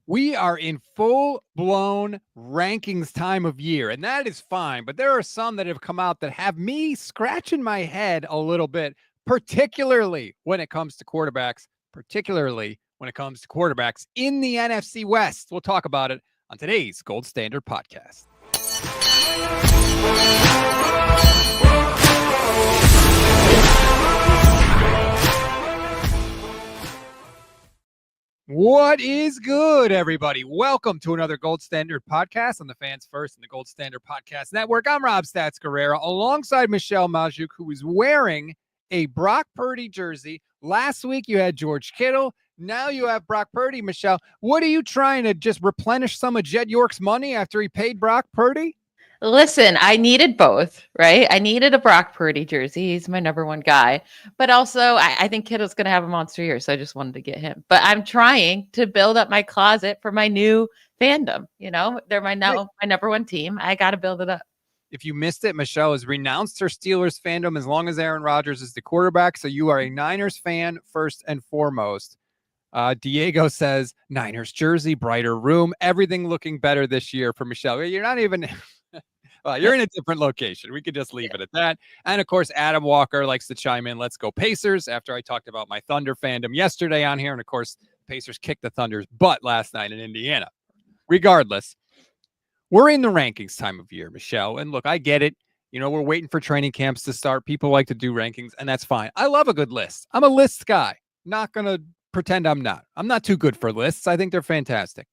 We are in full-blown rankings time of year, and that is fine. But there are some that have come out that have me scratching my head a little bit, particularly when it comes to quarterbacks, in the NFC West. We'll talk about it on today's Gold Standard Podcast. What is good, everybody? Welcome to another Gold Standard Podcast on the Fans First and the Gold Standard Podcast Network. I'm Rob Stats Guerrero, alongside Michelle Majuk, who is wearing a Brock Purdy jersey. Last week, you had George Kittle. Now you have Brock Purdy, Michelle. What are you trying to just replenish some of Jed York's money after he paid Brock Purdy? Listen, I needed both, right? I needed a Brock Purdy jersey. He's my number one guy. But also, I think Kittle's going to have a monster year, so I just wanted to get him. But I'm trying to build up my closet for my new fandom. You know, they're my number one team. I got to build it up. If you missed it, Michelle has renounced her Steelers fandom as long as Aaron Rodgers is the quarterback. So you are a Niners fan first and foremost. Diego says, Niners jersey, brighter room, everything looking better this year for Michelle. You're not even... Well, you're in a different location. We could just leave it at that. And, of course, Adam Walker likes to chime in, let's go Pacers, after I talked about my Thunder fandom yesterday on here. And, of course, Pacers kicked the Thunder's butt last night in Indiana. Regardless, we're in the rankings time of year, Michelle. And, look, I get it. You know, we're waiting for training camps to start. People like to do rankings, and that's fine. I love a good list. I'm a list guy. Not going to pretend I'm not. I'm not too good for lists. I think they're fantastic.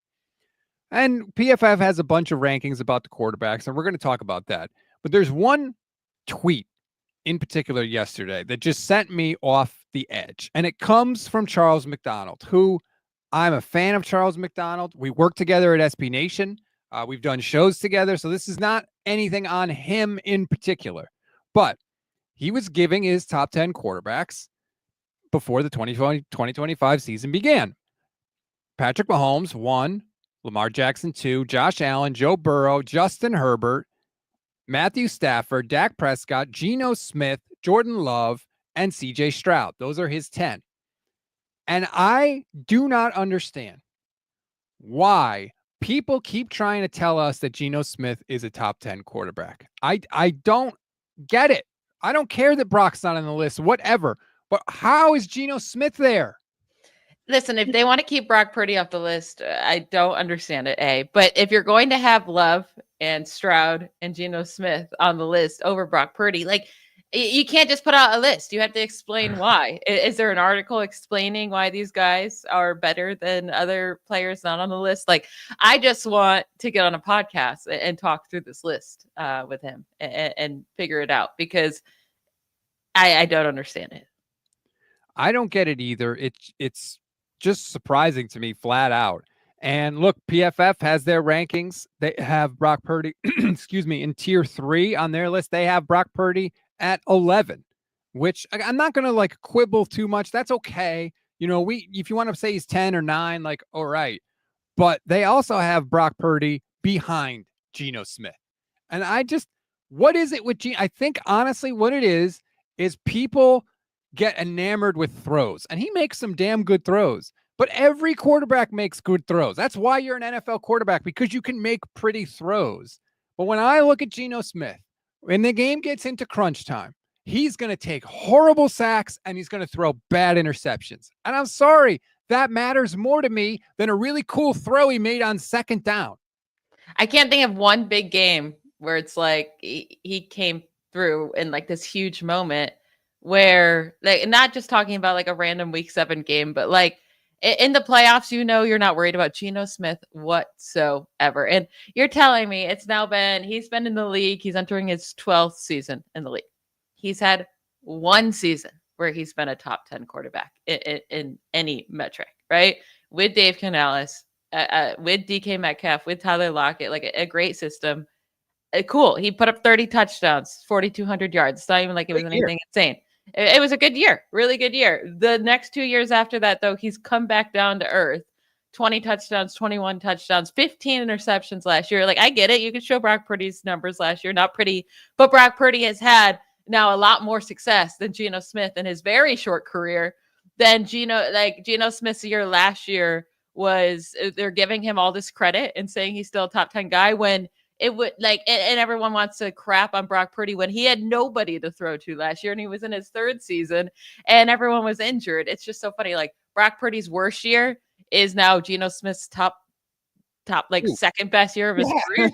And PFF has a bunch of rankings about the quarterbacks, and we're going to talk about that. But there's one tweet in particular yesterday that just sent me off the edge. And it comes from Charles McDonald, who I'm a fan of Charles McDonald. We work together at SB Nation. We've done shows together. So this is not anything on him in particular. But he was giving his top 10 quarterbacks before the 2025 season began. Patrick Mahomes, 1. Lamar Jackson, 2, Josh Allen, Joe Burrow, Justin Herbert, Matthew Stafford, Dak Prescott, Geno Smith, Jordan Love, and CJ Stroud. Those are his 10. And I do not understand why people keep trying to tell us that Geno Smith is a top 10 quarterback. I don't get it. I don't care that Brock's not on the list, whatever. But how is Geno Smith there? Listen, if they want to keep Brock Purdy off the list, I don't understand it, A. But if you're going to have Love and Stroud and Geno Smith on the list over Brock Purdy, like, you can't just put out a list. You have to explain why. Is there an article explaining why these guys are better than other players not on the list? Like, I just want to get on a podcast and talk through this list with him and figure it out, because I don't understand it. I don't get it either. It's just surprising to me, flat out. And look, PFF has their rankings. They have Brock Purdy, in tier 3 on their list. They have Brock Purdy at 11, which I'm not going to quibble too much. That's okay. You know, if you want to say he's 10 or 9, all right. But they also have Brock Purdy behind Geno Smith. And what is it with Geno? I think honestly what it is people get enamored with throws, and he makes some damn good throws, but every quarterback makes good throws. That's why you're an NFL quarterback, because you can make pretty throws. But when I look at Geno Smith, when the game gets into crunch time, he's going to take horrible sacks and he's going to throw bad interceptions. And I'm sorry, that matters more to me than a really cool throw he made on second down. I can't think of one big game where it's like he came through in this huge moment where, not just talking about a random week 7 game, but in the playoffs, you're not worried about Geno Smith whatsoever. And you're telling me he's been in the league. He's entering his 12th season in the league. He's had one season where he's been a top 10 quarterback in any metric, right? With Dave Canales, with DK Metcalf, with Tyler Lockett, a great system. Cool. He put up 30 touchdowns, 4,200 yards. It's not even like it was anything insane. It was a good year, really good year. The next 2 years after that, though, he's come back down to earth. 20 touchdowns, 21 touchdowns, 15 interceptions last year. I get it. You could show Brock Purdy's numbers last year. Not pretty, but Brock Purdy has had now a lot more success than Geno Smith in his very short career. Than Geno Smith's year last year was they're giving him all this credit and saying he's still a top 10 guy when it would like, and everyone wants to crap on Brock Purdy when he had nobody to throw to last year and he was in his third season and everyone was injured. It's just so funny. Like Brock Purdy's worst year is now Geno Smith's top like second best year of his career.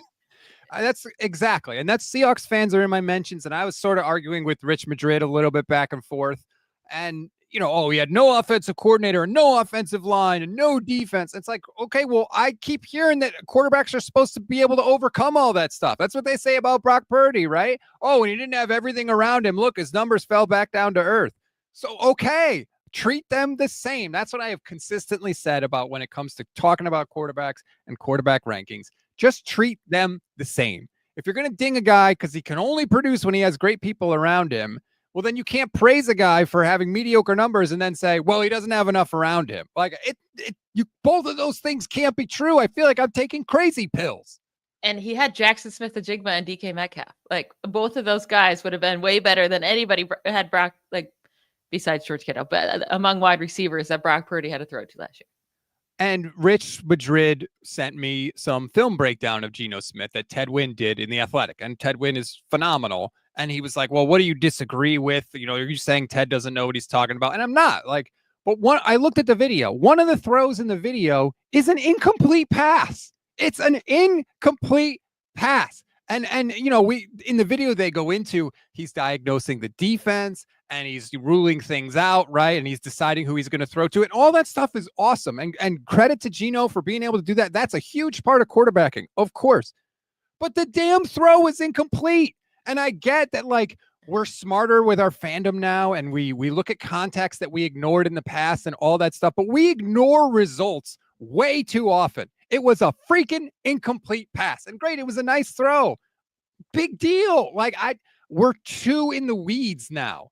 That's exactly. And that's Seahawks fans are in my mentions. And I was sort of arguing with Rich Madrid a little bit back and forth. And, you know, oh, he had no offensive coordinator and no offensive line and no defense. It's like, okay, well, I keep hearing that quarterbacks are supposed to be able to overcome all that stuff. That's what they say about Brock Purdy, right? Oh, and he didn't have everything around him. Look, his numbers fell back down to earth. So, okay, treat them the same. That's what I have consistently said about when it comes to talking about quarterbacks and quarterback rankings. Just treat them the same. If you're going to ding a guy because he can only produce when he has great people around him, well, then you can't praise a guy for having mediocre numbers and then say, well, he doesn't have enough around him. Like you both of those things can't be true. I feel like I'm taking crazy pills. And he had Jackson Smith-Njigba and DK Metcalf. Like both of those guys would have been way better than anybody had Brock, like besides George Kittle, but among wide receivers that Brock Purdy had to throw to last year. And Rich Madrid sent me some film breakdown of Geno Smith that Ted Wynn did in The Athletic. And Ted Wynn is phenomenal. And he was like, well, what do you disagree with? You know, are you saying Ted doesn't know what he's talking about? And I'm not. Like, but I looked at the video. One of the throws in the video is an incomplete pass. It's an incomplete pass. And you know, in the video they go into, he's diagnosing the defense and he's ruling things out, right? And he's deciding who he's going to throw to. And all that stuff is awesome. And credit to Geno for being able to do that. That's a huge part of quarterbacking, of course. But the damn throw is incomplete. And I get that, like, we're smarter with our fandom now, and we look at context that we ignored in the past and all that stuff, but we ignore results way too often. It was a freaking incomplete pass. And great, it was a nice throw. Big deal. Like, we're too in the weeds now.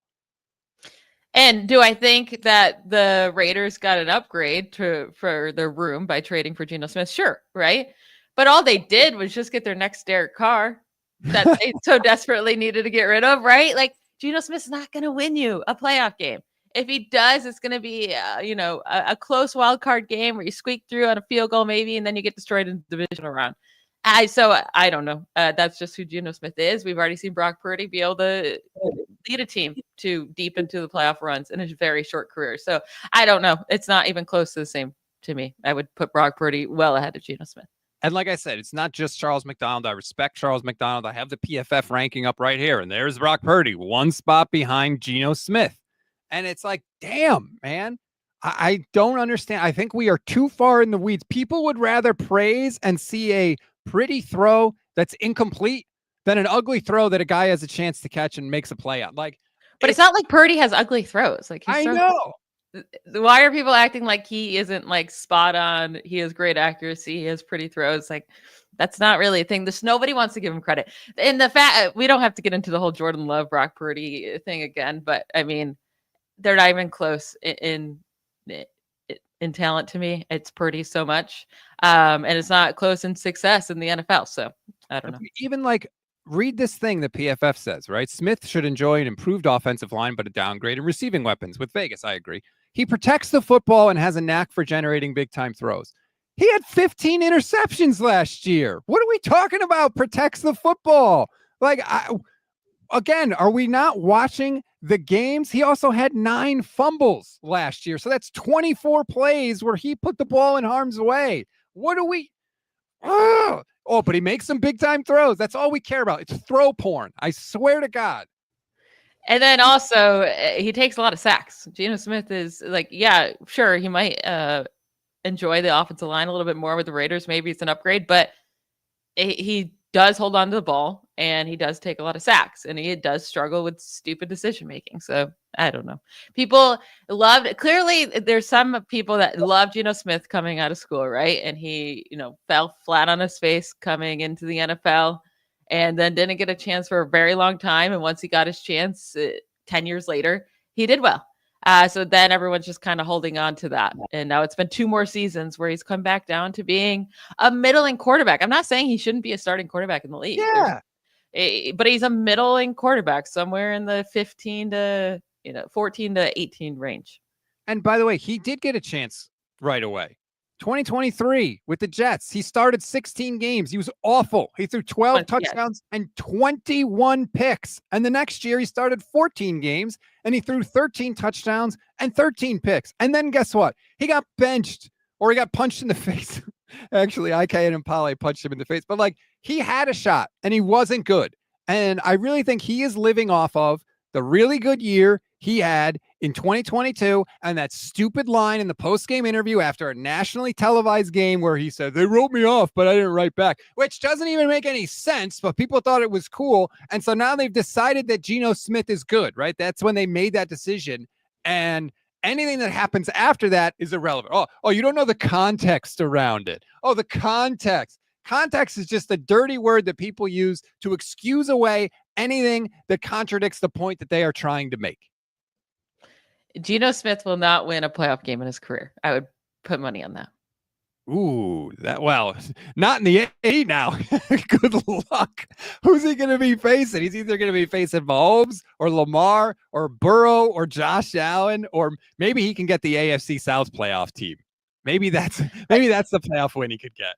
And do I think that the Raiders got an upgrade for their room by trading for Geno Smith? Sure, right? But all they did was just get their next Derek Carr that they so desperately needed to get rid of, right? Like, Geno Smith's not going to win you a playoff game. If he does, it's going to be, a close wild card game where you squeak through on a field goal maybe, and then you get destroyed in the divisional round. I don't know. That's just who Geno Smith is. We've already seen Brock Purdy be able to lead a team to deep into the playoff runs in a very short career. So I don't know. It's not even close to the same to me. I would put Brock Purdy well ahead of Geno Smith. And like I said, it's not just Charles McDonald. I respect Charles McDonald. I have the PFF ranking up right here. And there's Brock Purdy, one spot behind Geno Smith. And it's like, damn, man. I don't understand. I think we are too far in the weeds. People would rather praise and see a pretty throw that's incomplete than an ugly throw that a guy has a chance to catch and makes a play on. Like, but it's not like Purdy has ugly throws. Like, I know. Why are people acting like he isn't like spot on? He has great accuracy. He has pretty throws. Like, that's not really a thing. Nobody wants to give him credit. And the fact we don't have to get into the whole Jordan Love, Brock Purdy thing again, but I mean, they're not even close in talent to me. It's Purdy so much. And it's not close in success in the NFL. So I don't know. Even like, read this thing that PFF says, right? Smith should enjoy an improved offensive line, but a downgrade in receiving weapons with Vegas. I agree. He protects the football and has a knack for generating big time throws. He had 15 interceptions last year. What are we talking about? Protects the football. Like, again, are we not watching the games? He also had 9 fumbles last year. So that's 24 plays where he put the ball in harm's way. What are we? Oh, but he makes some big time throws. That's all we care about. It's throw porn. I swear to God. And then also he takes a lot of sacks. Geno Smith is like, yeah, sure. He might enjoy the offensive line a little bit more with the Raiders. Maybe it's an upgrade, but he does hold on to the ball and he does take a lot of sacks and he does struggle with stupid decision making. So I don't know. People clearly there's some people that love Geno Smith coming out of school, right? And he, fell flat on his face coming into the NFL and then didn't get a chance for a very long time. And once he got his chance 10 years later, he did well. So then everyone's just kind of holding on to that. And now it's been 2 more seasons where he's come back down to being a middling quarterback. I'm not saying he shouldn't be a starting quarterback in the league. Yeah. But he's a middling quarterback somewhere in the 14 to 18 range. And by the way, he did get a chance right away. 2023 with the Jets. He started 16 games. He was awful. He threw 12 touchdowns and 21 picks. And the next year he started 14 games and he threw 13 touchdowns and 13 picks. And then guess what? He got benched or he got punched in the face. Actually, IK and Impale punched him in the face, but like he had a shot and he wasn't good. And I really think he is living off of the really good year he had in 2022 and that stupid line in the post-game interview after a nationally televised game where he said, they wrote me off, but I didn't write back, which doesn't even make any sense, but people thought it was cool. And so now they've decided that Geno Smith is good, right? That's when they made that decision. And anything that happens after that is irrelevant. Oh, you don't know the context around it. Oh, the context. Context is just a dirty word that people use to excuse away anything that contradicts the point that they are trying to make. Geno Smith will not win a playoff game in his career. I would put money on that. Ooh, not in the 8 now. Good luck. Who's he going to be facing? He's either going to be facing Mahomes or Lamar or Burrow or Josh Allen, or maybe he can get the AFC South playoff team. Maybe that's the playoff win he could get.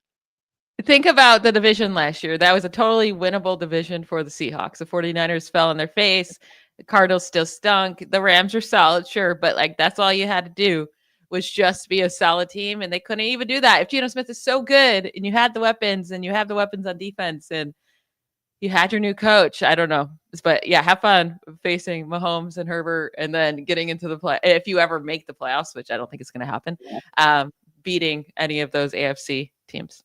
Think about the division last year. That was a totally winnable division for the Seahawks. The 49ers fell on their face. The Cardinals still stunk. The Rams are solid, sure, but like that's all you had to do was just be a solid team, and they couldn't even do that. If Geno Smith is so good and you had the weapons and you have the weapons on defense and you had your new coach, I don't know. But yeah, have fun facing Mahomes and Herbert and then getting into the play. If you ever make the playoffs, which I don't think is going to happen, beating any of those AFC teams.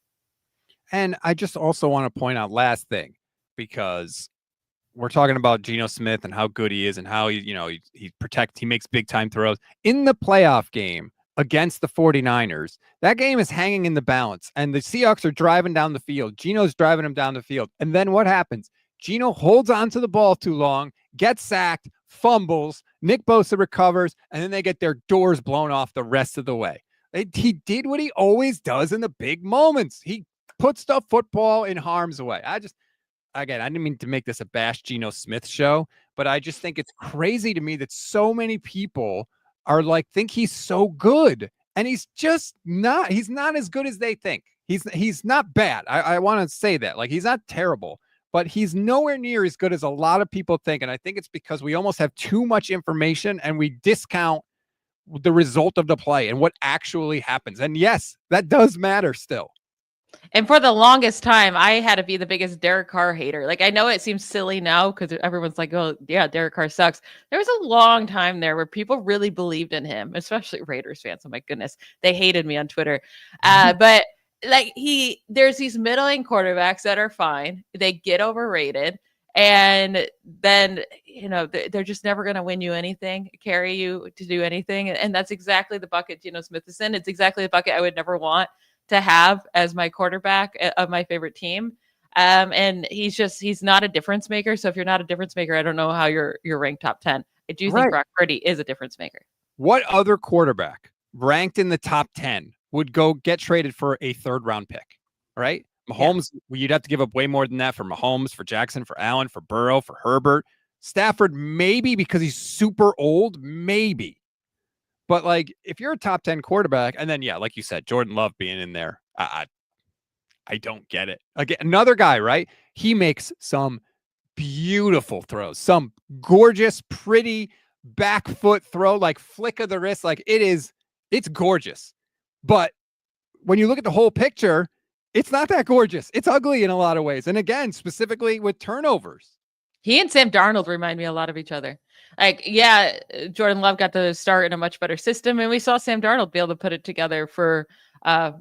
And I just also want to point out last thing, because we're talking about Geno Smith and how good he is and how he makes big time throws in the playoff game against the 49ers. That game is hanging in the balance and the Seahawks are driving down the field. Geno's driving him down the field. And then what happens? Geno holds onto the ball too long, gets sacked, fumbles, Nick Bosa recovers, and then they get their doors blown off the rest of the way. He did what he always does in the big moments. He puts the football in harm's way. Again, I didn't mean to make this a bash Geno Smith show, but I just think it's crazy to me that so many people are like, think he's so good. And he's just not. He's not as good as they think. He's not bad. I want to say that. Like, he's not terrible, but he's nowhere near as good as a lot of people think. And I think it's because we almost have too much information and we discount the result of the play and what actually happens. And yes, that does matter still. And for the longest time, I had to be the biggest Derek Carr hater. Like, I know it seems silly now because everyone's like, oh, yeah, Derek Carr sucks. There was a long time there where people really believed in him, especially Raiders fans. Oh, my goodness. They hated me on Twitter. But like there's these middling quarterbacks that are fine. They get overrated. And then, they're just never going to win you anything, carry you to do anything. And that's exactly the bucket Geno Smith is in. It's exactly the bucket I would never want to have as my quarterback of my favorite team. And he's not a difference maker. So if you're not a difference maker, I don't know how you're ranked top 10. I do think Brock Purdy is a difference maker. What other quarterback ranked in the top 10 would go get traded for a 3rd round pick, right? Mahomes, you'd have to give up way more than that for Mahomes, for Jackson, for Allen, for Burrow, for Herbert. Stafford, maybe because he's super old, maybe. But like, if you're a top 10 quarterback, and then, yeah, like you said, Jordan Love being in there, I don't get it. Again, another guy, right? He makes some beautiful throws, some gorgeous, pretty back foot throw, like flick of the wrist. Like it's gorgeous. But when you look at the whole picture, it's not that gorgeous. It's ugly in a lot of ways. And again, specifically with turnovers. He and Sam Darnold remind me a lot of each other. Like, yeah, Jordan Love got to start in a much better system, and we saw Sam Darnold be able to put it together for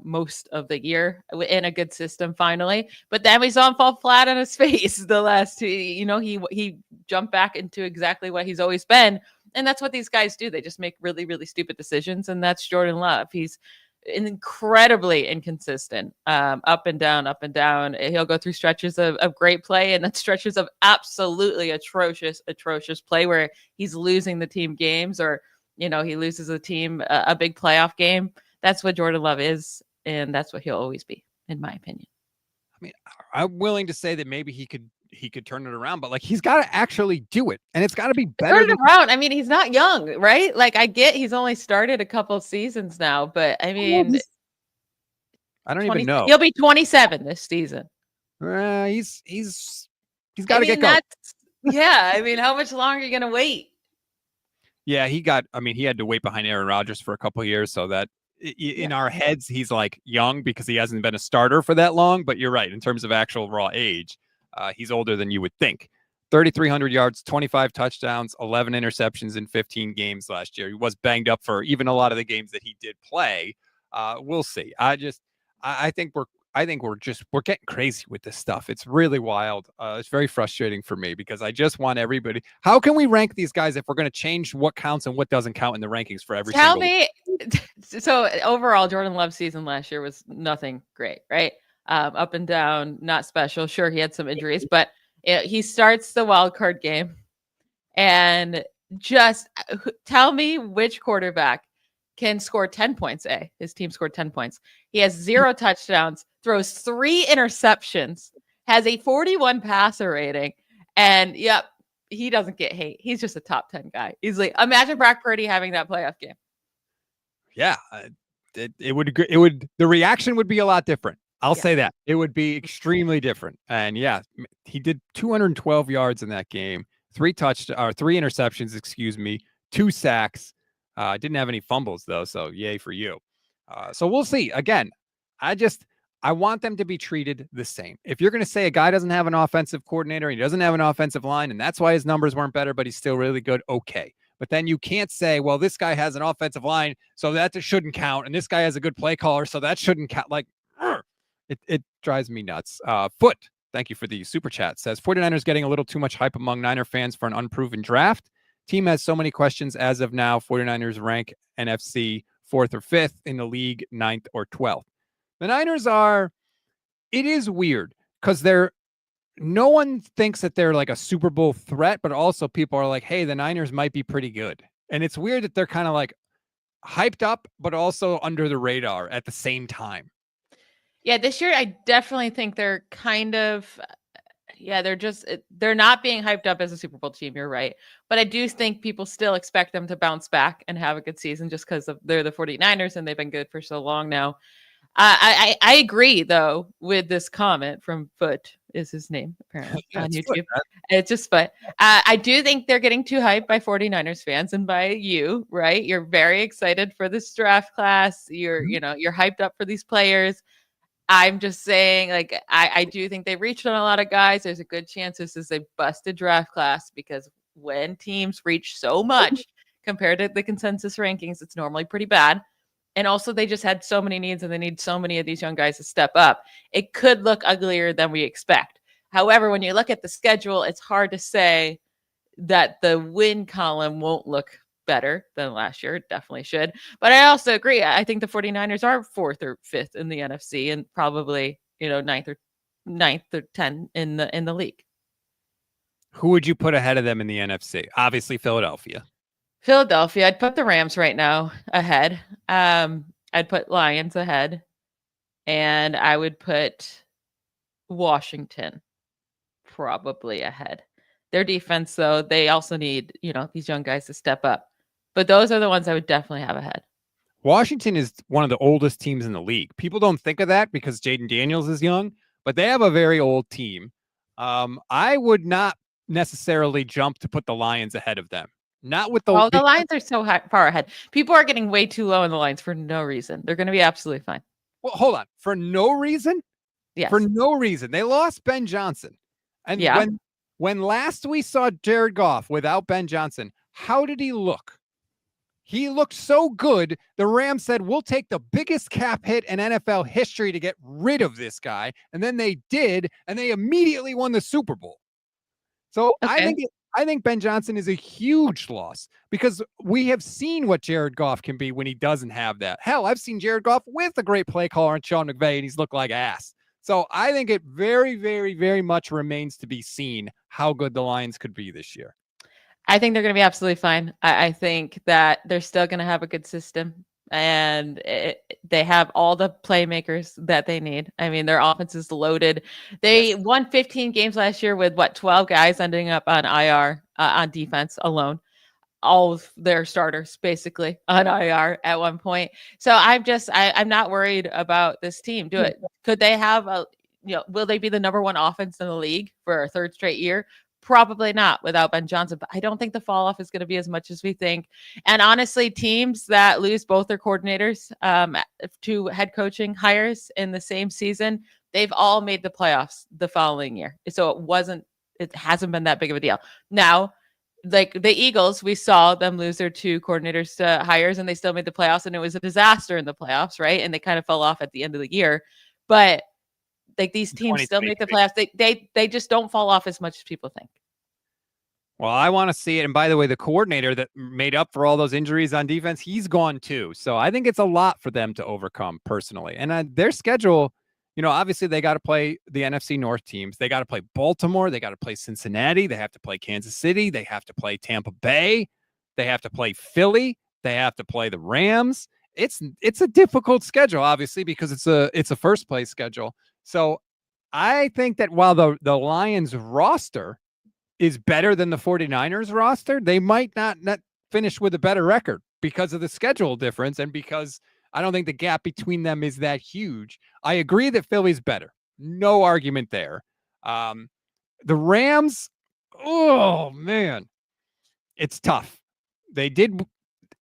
most of the year in a good system finally. But then we saw him fall flat on his face the last two. He jumped back into exactly what he's always been, and that's what these guys do. They just make really, really stupid decisions, and that's Jordan Love. He's incredibly inconsistent, up and down, up and down. He'll go through stretches of great play and then stretches of absolutely atrocious play where he's losing the team games, or he loses a team a big playoff game. That's what Jordan Love is, and that's what he'll always be, in my opinion. I mean, I'm willing to say that maybe he could turn it around, but like, he's got to actually do it, and it's got to be better. Turn it around. I mean, he's not young, right? Like, I get he's only started a couple of seasons now, but I mean, I don't even know. He'll be 27 this season. He's got to get going. Yeah. I mean, how much longer are you going to wait? Yeah, he had to wait behind Aaron Rodgers for a couple of years, so that in our heads, he's like young because he hasn't been a starter for that long. But you're right. In terms of actual raw age, he's older than you would think. 3,300 yards, 25 touchdowns, 11 interceptions in 15 games last year. He was banged up for even a lot of the games that he did play. We'll see. I think we're getting crazy with this stuff. It's really wild. It's very frustrating for me because I just want everybody. How can we rank these guys if we're going to change what counts and what doesn't count in the rankings for every Tell single me. So overall, Jordan Love's season last year was nothing great, right? Up and down, not special. Sure, he had some injuries, but he starts the wild card game, and just tell me which quarterback can score 10 points. His team scored 10 points. He has 0 touchdowns, throws 3 interceptions, has a 41 passer rating, and yep, he doesn't get hate. He's just a top 10 guy easily. Imagine Brock Purdy having that playoff game. Yeah, it would. The reaction would be a lot different. I'll say that it would be extremely different. And yeah, he did 212 yards in that game, 3 interceptions, excuse me, 2 sacks. Didn't have any fumbles though, so yay for you. So we'll see. Again, I want them to be treated the same. If you're going to say a guy doesn't have an offensive coordinator, he doesn't have an offensive line, and that's why his numbers weren't better, but he's still really good, okay. But then you can't say, well, this guy has an offensive line, so that shouldn't count, and this guy has a good play caller, so that shouldn't count. Like, it drives me nuts. Foot, thank you for the super chat, says 49ers getting a little too much hype among Niner fans for an unproven draft. Team has so many questions as of now. 49ers rank NFC 4th or 5th in the league, 9th or 12th. The Niners it is weird because no one thinks that they're like a Super Bowl threat, but also people are like, hey, the Niners might be pretty good. And it's weird that they're kind of like hyped up, but also under the radar at the same time. Yeah, this year I definitely think they're kind of, they're not being hyped up as a Super Bowl team. You're right. But I do think people still expect them to bounce back and have a good season just because they're the 49ers and they've been good for so long now. I agree though with this comment from Foot is his name apparently on YouTube. It's just Foot. I do think they're getting too hyped by 49ers fans and by you, right? You're very excited for this draft class. You're hyped up for these players. I'm just saying, like, I do think they reached on a lot of guys. There's a good chance this is a busted draft class because when teams reach so much compared to the consensus rankings, it's normally pretty bad. And also they just had so many needs and they need so many of these young guys to step up. It could look uglier than we expect. However, when you look at the schedule, it's hard to say that the win column won't look better than last year. It definitely should. But I also agree. I think the 49ers are 4th or 5th in the NFC and probably, 9th or 10 in the league. Who would you put ahead of them in the NFC? Obviously Philadelphia. I'd put the Rams right now ahead. I'd put Lions ahead. And I would put Washington probably ahead. Their defense, though, they also need, these young guys to step up. But those are the ones I would definitely have ahead. Washington is one of the oldest teams in the league. People don't think of that because Jaden Daniels is young, but they have a very old team. I would not necessarily jump to put the Lions ahead of them. Not with the Lions are so far ahead. People are getting way too low in the Lions for no reason. They're going to be absolutely fine. Well, hold on. For no reason? Yes. For no reason. They lost Ben Johnson. And when last we saw Jared Goff without Ben Johnson, how did he look? He looked so good. The Rams said, we'll take the biggest cap hit in NFL history to get rid of this guy. And then they did, and they immediately won the Super Bowl. So okay. I think Ben Johnson is a huge loss because we have seen what Jared Goff can be when he doesn't have that. Hell, I've seen Jared Goff with a great play caller and Sean McVay, and he's looked like ass. So I think it very, very, very much remains to be seen how good the Lions could be this year. I think they're going to be absolutely fine. I think that they're still going to have a good system, and they have all the playmakers that they need. I mean, their offense is loaded. They won 15 games last year with 12 guys ending up on IR on defense alone. all of their starters basically on IR at one point. So I'm not worried about this team. Could they have will they be the number one offense in the league for a third straight year? Probably not without Ben Johnson, but I don't think the fall off is going to be as much as we think. And honestly, teams that lose both their coordinators to head coaching hires in the same season, they've all made the playoffs the following year. So it hasn't been that big of a deal. Now, like the Eagles, we saw them lose their two coordinators to hires and they still made the playoffs, and it was a disaster in the playoffs, right? And they kind of fell off at the end of the year. But like these teams still make the playoffs. They just don't fall off as much as people think. Well, I want to see it. And by the way, the coordinator that made up for all those injuries on defense, he's gone too. So I think it's a lot for them to overcome personally. And their schedule, obviously they got to play the NFC North teams. They got to play Baltimore. They got to play Cincinnati. They have to play Kansas City. They have to play Tampa Bay. They have to play Philly. They have to play the Rams. It's a difficult schedule, obviously, because it's a first place schedule. So I think that while the Lions roster is better than the 49ers roster, they might not finish with a better record because of the schedule difference and because I don't think the gap between them is that huge. I agree that Philly's better. No argument there. The Rams, oh man, it's tough. They did.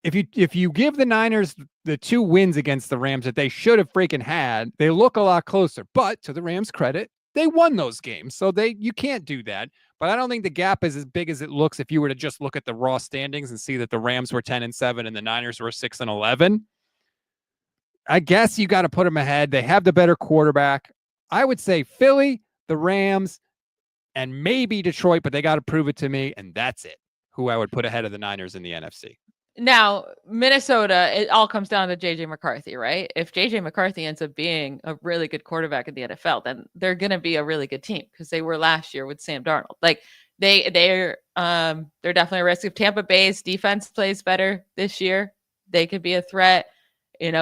If you give the Niners the 2 wins against the Rams that they should have freaking had, they look a lot closer. But to the Rams' credit, they won those games. So you can't do that. But I don't think the gap is as big as it looks if you were to just look at the raw standings and see that the Rams were 10-7 and the Niners were 6-11. I guess you got to put them ahead. They have the better quarterback. I would say Philly, the Rams, and maybe Detroit, but they got to prove it to me, and that's it. Who I would put ahead of the Niners in the NFC. Now, Minnesota, it all comes down to J.J. McCarthy, right? If J.J. McCarthy ends up being a really good quarterback in the NFL, then they're going to be a really good team because they were last year with Sam Darnold. Like they're definitely a risk. If Tampa Bay's defense plays better this year, they could be a threat.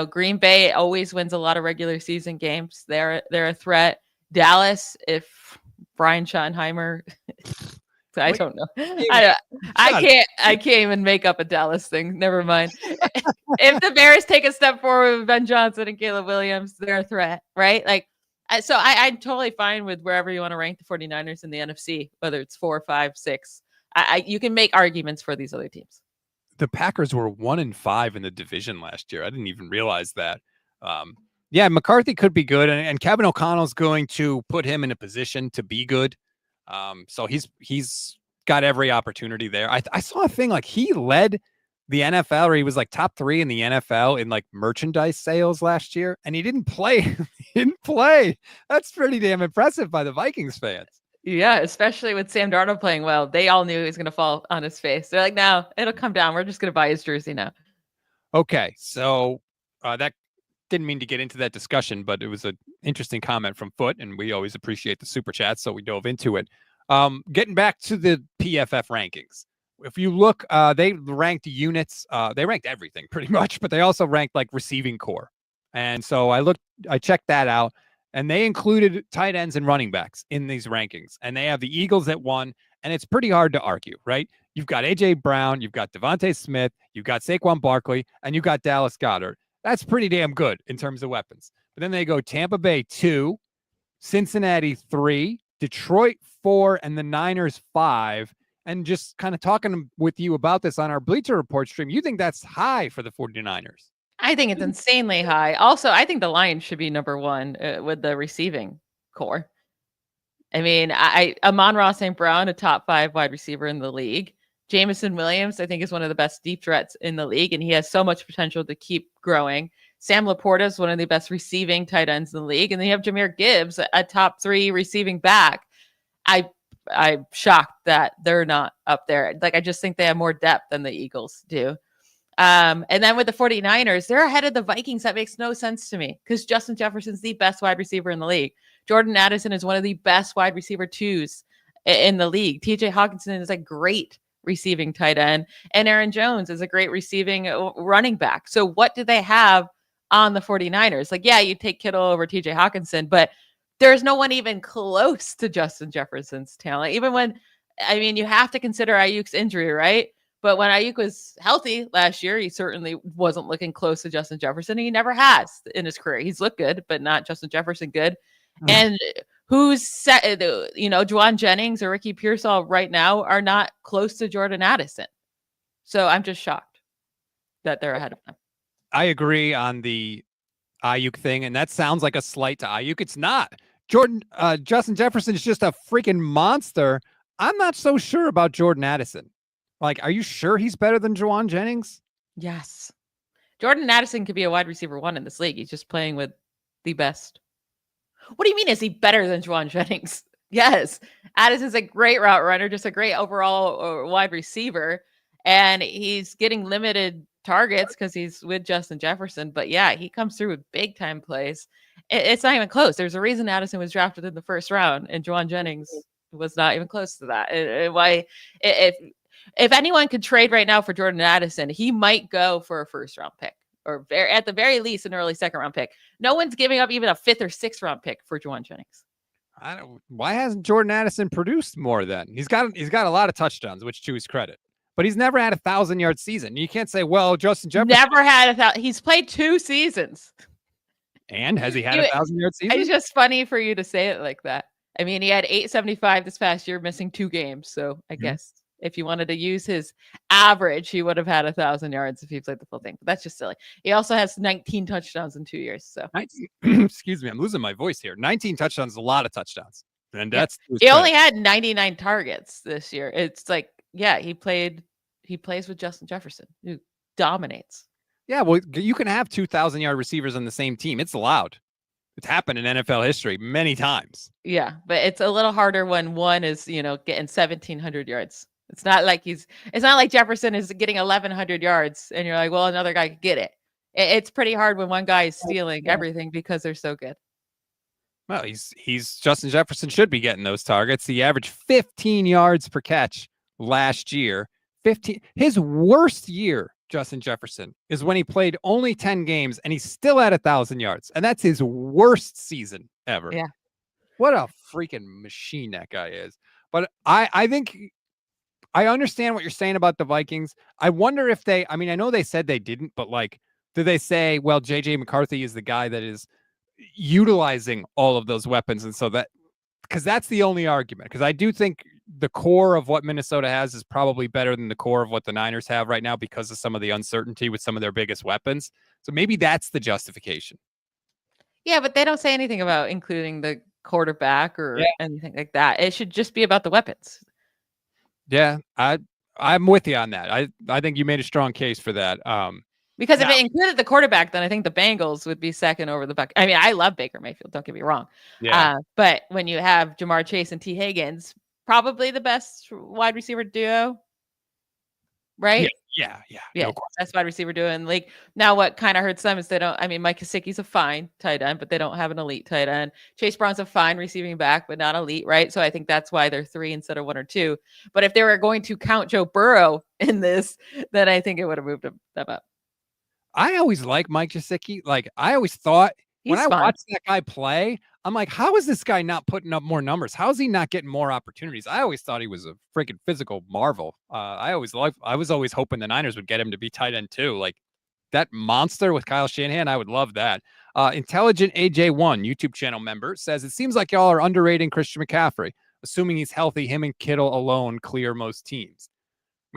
Green Bay always wins a lot of regular season games. They're a threat. Dallas, if Brian Schottenheimer. I don't know. I can't even make up a Dallas thing. Never mind. If the Bears take a step forward with Ben Johnson and Caleb Williams, they're a threat, right? Like, so I'm totally fine with wherever you want to rank the 49ers in the NFC, whether it's 4, 5, 6. You can make arguments for these other teams. The Packers were 1-5 in the division last year. I didn't even realize that. Yeah, McCarthy could be good, and Kevin O'Connell's going to put him in a position to be good. So he's got every opportunity there. I saw a thing like he led the NFL, or he was like top 3 in the NFL in like merchandise sales last year, and he didn't play. He didn't play. That's pretty damn impressive by the Vikings fans. Yeah, especially with Sam Darnold playing well. They all knew he was going to fall on his face. They're like, no, it'll come down. We're just going to buy his jersey now. Okay, so that didn't mean to get into that discussion, but it was an interesting comment from Foot, and we always appreciate the super chat, so we dove into it. Getting back to the PFF rankings. If you look, they ranked units. They ranked everything pretty much, but they also ranked like receiving core. And so I checked that out, and they included tight ends and running backs in these rankings. And they have the Eagles at 1, and it's pretty hard to argue, right? You've got A.J. Brown, you've got Devontae Smith, you've got Saquon Barkley, and you've got Dallas Goedert. That's pretty damn good in terms of weapons. But then they go Tampa Bay 2, Cincinnati 3, Detroit 4, and the Niners 5. And just kind of talking with you about this on our Bleacher Report stream, you think that's high for the 49ers? I think it's insanely high. Also, I think the Lions should be number 1 with the receiving core. I mean, Amon-Ra St. Brown, a top 5 wide receiver in the league. Jameson Williams, I think, is one of the best deep threats in the league, and he has so much potential to keep growing. Sam Laporta is one of the best receiving tight ends in the league, and then you have Jahmyr Gibbs, a top 3 receiving back. I'm shocked that they're not up there. Like, I just think they have more depth than the Eagles do. And then with the 49ers, they're ahead of the Vikings. That makes no sense to me because Justin Jefferson's the best wide receiver in the league. Jordan Addison is one of the best wide receiver 2s in the league. TJ Hawkinson is a great receiving tight end, and Aaron Jones is a great receiving running back. So what do they have on the 49ers? Like, yeah, you take Kittle over TJ Hawkinson, but there's no one even close to Justin Jefferson's talent. Even when, I mean, you have to consider Ayuk's injury, right? But when Ayuk was healthy last year, he certainly wasn't looking close to Justin Jefferson. He never has in his career. He's looked good, but not Justin Jefferson good. And who's set, Juwan Jennings or Ricky Pearsall right now are not close to Jordan Addison. So I'm just shocked that they're ahead of them. I agree on the Ayuk thing, and that sounds like a slight to Ayuk. It's not. Justin Jefferson is just a freaking monster. I'm not so sure about Jordan Addison. Like, are you sure he's better than Juwan Jennings? Yes. Jordan Addison could be a wide receiver 1 in this league. He's just playing with the best. What do you mean? Is he better than Juwan Jennings? Yes. Addison's a great route runner, just a great overall wide receiver. And he's getting limited targets because he's with Justin Jefferson. But yeah, he comes through with big time plays. It's not even close. There's a reason Addison was drafted in the first round and Juwan Jennings was not even close to that. If anyone could trade right now for Jordan Addison, he might go for a first round pick or at the very least an early second round pick. No one's giving up even a 5th or 6th round pick for Juwan Jennings. Why hasn't Jordan Addison produced more then? He's got a lot of touchdowns, which to his credit, but he's never had 1,000-yard season. You can't say, well, Justin Jefferson never had he's played 2 seasons. And has he had 1,000-yard season? It's just funny for you to say it like that. I mean, he had 875 this past year, missing 2 games. So I guess if you wanted to use his average, he would have had 1,000 yards if he played the full thing. But that's just silly. He also has 19 touchdowns in 2 years. So excuse me, I'm losing my voice here. 19 touchdowns is a lot of touchdowns. And that's he only had 99 targets this year. It's like, yeah, he plays with Justin Jefferson, who dominates. Yeah, well, you can have 2,000-yard receivers on the same team. It's allowed. It's happened in NFL history many times. Yeah, but it's a little harder when one is, getting 1,700 yards. It's not like Jefferson is getting 1,100 yards and you're like, well, another guy could get it. It's pretty hard when one guy is stealing everything because they're so good. Well, he's Justin Jefferson should be getting those targets. He averaged 15 yards per catch last year. 15. His worst year, Justin Jefferson, is when he played only 10 games and he's still at 1,000 yards. And that's his worst season ever. Yeah. What a freaking machine that guy is. But I think I understand what you're saying about the Vikings. I wonder if I know they said they didn't, but did they say, well, JJ McCarthy is the guy that is utilizing all of those weapons? And so because that's the only argument, because I do think the core of what Minnesota has is probably better than the core of what the Niners have right now because of some of the uncertainty with some of their biggest weapons. So maybe that's the justification. Yeah, but they don't say anything about including the quarterback or anything like that. It should just be about the weapons. Yeah, I'm with you on that. I think you made a strong case for that. Because if it included the quarterback, then I think the Bengals would be second over the Bucs. I mean, I love Baker Mayfield. Don't get me wrong. Yeah. But when you have Jamar Chase and T. Higgins, probably the best wide receiver duo, right? Yeah. No, best wide receiver duo in the league. Now, what kind of hurts them is Mike Gesicki's a fine tight end, but they don't have an elite tight end. Chase Brown's a fine receiving back, but not elite, right? So I think that's why they're 3 instead of 1 or 2. But if they were going to count Joe Burrow in this, then I think it would have moved them up. I always like Mike Gesicki. I always thought when I watched that guy play, I'm like, how is this guy not putting up more numbers? How is he not getting more opportunities? I always thought he was a freaking physical marvel. I was always hoping the Niners would get him to be tight end too. Like that monster with Kyle Shanahan, I would love that. Intelligent AJ1 YouTube channel member says, it seems like y'all are underrating Christian McCaffrey. Assuming he's healthy, him and Kittle alone clear most teams.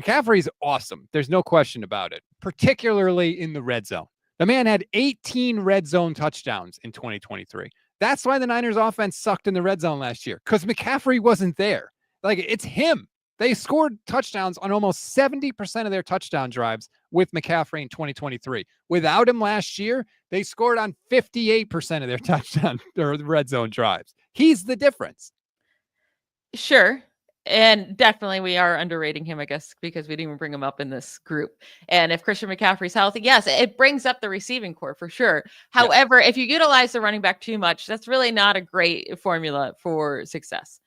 McCaffrey's awesome. There's no question about it, particularly in the red zone. The man had 18 red zone touchdowns in 2023. That's why the Niners offense sucked in the red zone last year, because McCaffrey wasn't there. It's him. They scored touchdowns on almost 70% of their touchdown drives with McCaffrey in 2023. Without him last year, they scored on 58% of their touchdown or red zone drives. He's the difference. Sure. And definitely we are underrating him, I guess, because we didn't even bring him up in this group. And if Christian McCaffrey's healthy, yes, it brings up the receiving core for sure. However, if you utilize the running back too much, that's really not a great formula for success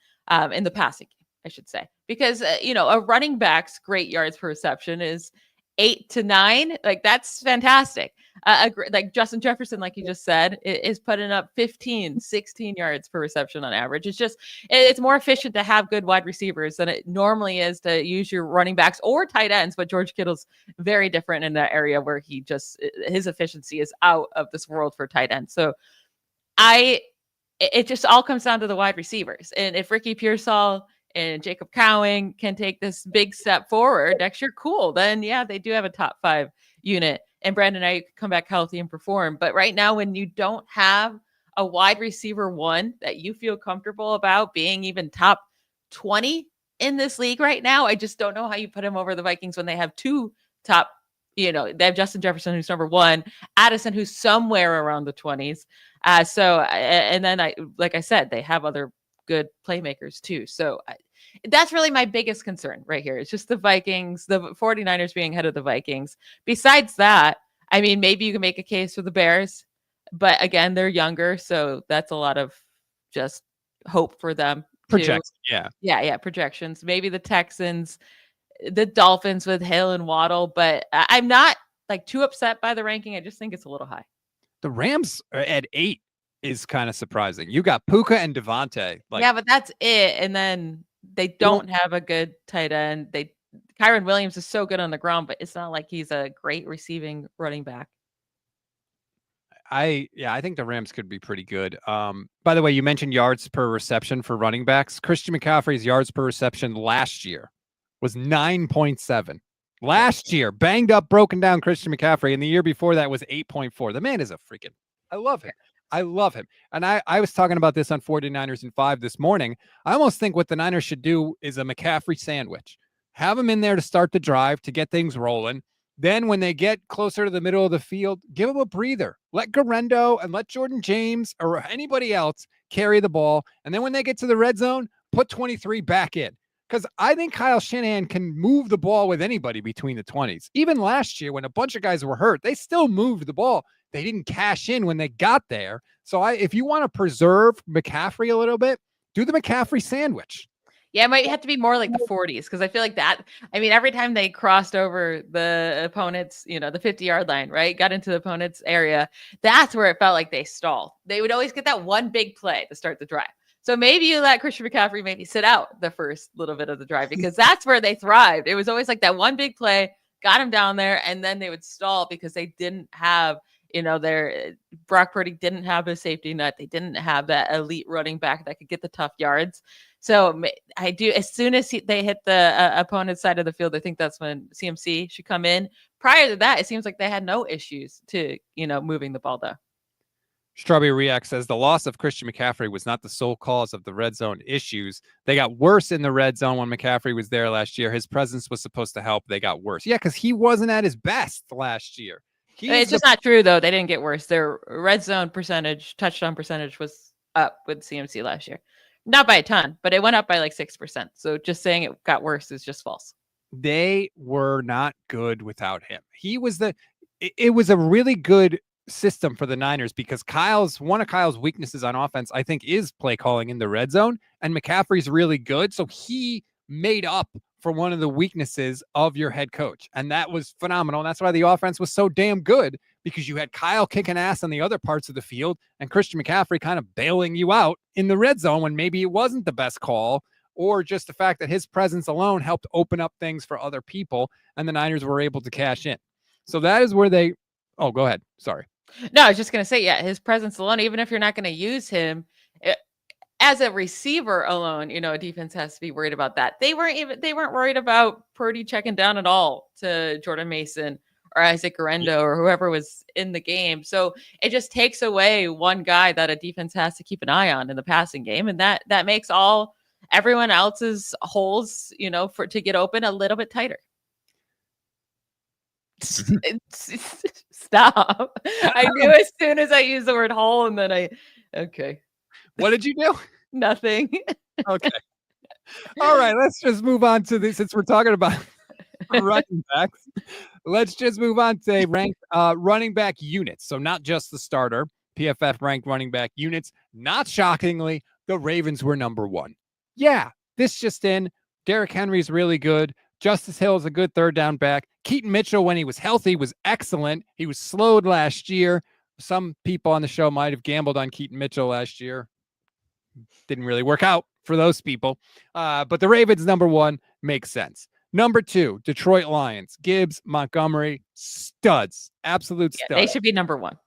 in the passing game, I should say. Because, a running back's great yards per reception is 8 to 9. That's fantastic. like Justin Jefferson, like you just said, is putting up 15, 16 yards per reception on average. It's more efficient to have good wide receivers than it normally is to use your running backs or tight ends. But George Kittle's very different in that area where his efficiency is out of this world for tight ends. So it just all comes down to the wide receivers. And if Ricky Pearsall and Jacob Cowing can take this big step forward next year, cool. Then yeah, they do have a top 5 unit. And Brandon Ayuk could come back healthy and perform. But right now, when you don't have a wide receiver 1 that you feel comfortable about being even top 20 in this league right now, I just don't know how you put him over the Vikings when they have 2 top, they have Justin Jefferson, who's number 1, Addison, who's somewhere around the 20s. And then like I said, they have other good playmakers too. So that's really my biggest concern right here. It's just the 49ers being ahead of the Vikings. Besides that, I mean, maybe you can make a case for the Bears, but again, they're younger. So that's a lot of just hope for them. Projections. Yeah. Projections. Maybe the Texans, the Dolphins with Hill and Waddle, but I'm not like too upset by the ranking. I just think it's a little high. The Rams are at 8 is kind of surprising. You got Puka and Devontae. Yeah, but that's it. And then they don't have a good tight end. Kyron Williams is so good on the ground, but it's not like he's a great receiving running back. I think the Rams could be pretty good. By the way, you mentioned yards per reception for running backs. Christian McCaffrey's yards per reception last year was 9.7. Last year, banged up, broken down Christian McCaffrey, and the year before that was 8.4. The man is a freaking, I love him. I love him. And I was talking about this on 49ers in 5 this morning. I almost think what the Niners should do is a McCaffrey sandwich. Have him in there to start the drive, to get things rolling. Then when they get closer to the middle of the field, give him a breather. Let Garendo and let Jordan James or anybody else carry the ball. And then when they get to the red zone, put 23 back in. Because I think Kyle Shanahan can move the ball with anybody between the 20s. Even last year when a bunch of guys were hurt, they still moved the ball. They didn't cash in when they got there. So if you want to preserve McCaffrey a little bit, do the McCaffrey sandwich. Yeah, it might have to be more like the 40s because I feel like that. I mean, every time they crossed over the opponent's, the 50-yard line, right, got into the opponent's area, that's where it felt like they stalled. They would always get that one big play to start the drive. So maybe you let Christian McCaffrey maybe sit out the first little bit of the drive because that's where they thrived. It was always like that one big play, got him down there, and then they would stall because they didn't have their Brock Purdy didn't have a safety net. They didn't have that elite running back that could get the tough yards. So I do, as soon as they hit the opponent's side of the field, I think that's when CMC should come in. Prior to that, it seems like they had no issues to, moving the ball though. Strawberry React says the loss of Christian McCaffrey was not the sole cause of the red zone issues. They got worse in the red zone when McCaffrey was there last year. His presence was supposed to help. They got worse. Yeah, because he wasn't at his best last year. It's just not true, though. They didn't get worse. Their red zone percentage, touchdown percentage was up with CMC last year. Not by a ton, but it went up by like 6%. So just saying it got worse is just false. They were not good without him. It was a really good system for the Niners because one of Kyle's weaknesses on offense, I think, is play calling in the red zone. And McCaffrey's really good. So he made up for one of the weaknesses of your head coach. And that was phenomenal. And that's why the offense was so damn good, because you had Kyle kicking ass on the other parts of the field and Christian McCaffrey kind of bailing you out in the red zone when maybe it wasn't the best call, or just the fact that his presence alone helped open up things for other people and the Niners were able to cash in. So that is where go ahead. Sorry. No, I was just going to say, yeah, his presence alone, even if you're not going to use him, as a receiver alone, a defense has to be worried about that. They weren't worried about Purdy checking down at all to Jordan Mason or Isaac Garendo or whoever was in the game. So it just takes away one guy that a defense has to keep an eye on in the passing game. And that makes everyone else's holes, to get open a little bit tighter. Stop. I knew as soon as I used the word hole, and then okay. What did you do? Nothing. Okay. All right. Let's just move on to this. Since we're talking about running backs, let's just move on to ranked running back units. So not just the starter, PFF ranked running back units. Not shockingly, the Ravens were number 1. Yeah. This just in. Derrick Henry's really good. Justice Hill is a good third down back. Keaton Mitchell, when he was healthy, was excellent. He was slowed last year. Some people on the show might have gambled on Keaton Mitchell last year. Didn't really work out for those people. But the Ravens, number one, makes sense. Number two, Detroit Lions. Gibbs, Montgomery, studs. Absolute studs. They should be number one.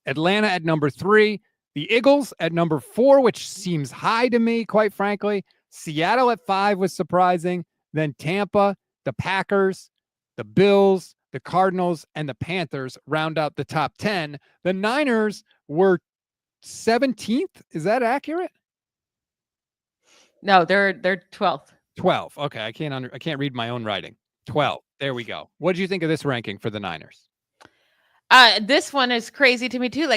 Atlanta at number three. The Eagles at number four, which seems high to me, quite frankly. Seattle at five was surprising. Then Tampa, the Packers, the Bills, the Cardinals, and the Panthers round out the top 10. The Niners were 17th. Is that accurate? No, they're 12th. 12. Okay, I can't read my own writing. 12. There we go. What did you think of this ranking for the Niners? This one is crazy to me too.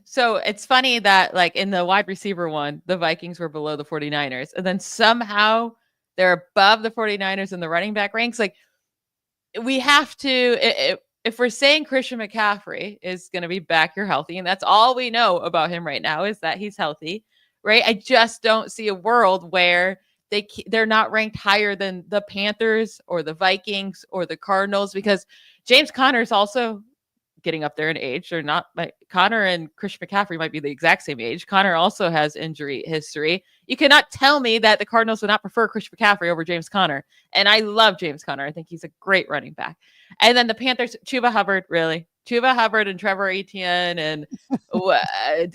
So it's funny that like in the wide receiver one, the Vikings were below the 49ers, and then somehow they're above the 49ers in the running back ranks. Like we have to, if we're saying Christian McCaffrey is going to be back, you're healthy, and that's all we know about him right now is that he's healthy, right? I just don't see a world where they're not ranked higher than the Panthers or the Vikings or the Cardinals, because James Conner is also getting up there in age. They're not like Connor and Christian McCaffrey might be the exact same age. Connor also has injury history. You cannot tell me that the Cardinals would not prefer Christian McCaffrey over James Conner. And I love James Conner. I think he's a great running back. And then the Panthers, Chuba Hubbard, really. Chuba Hubbard and Trevor Etienne and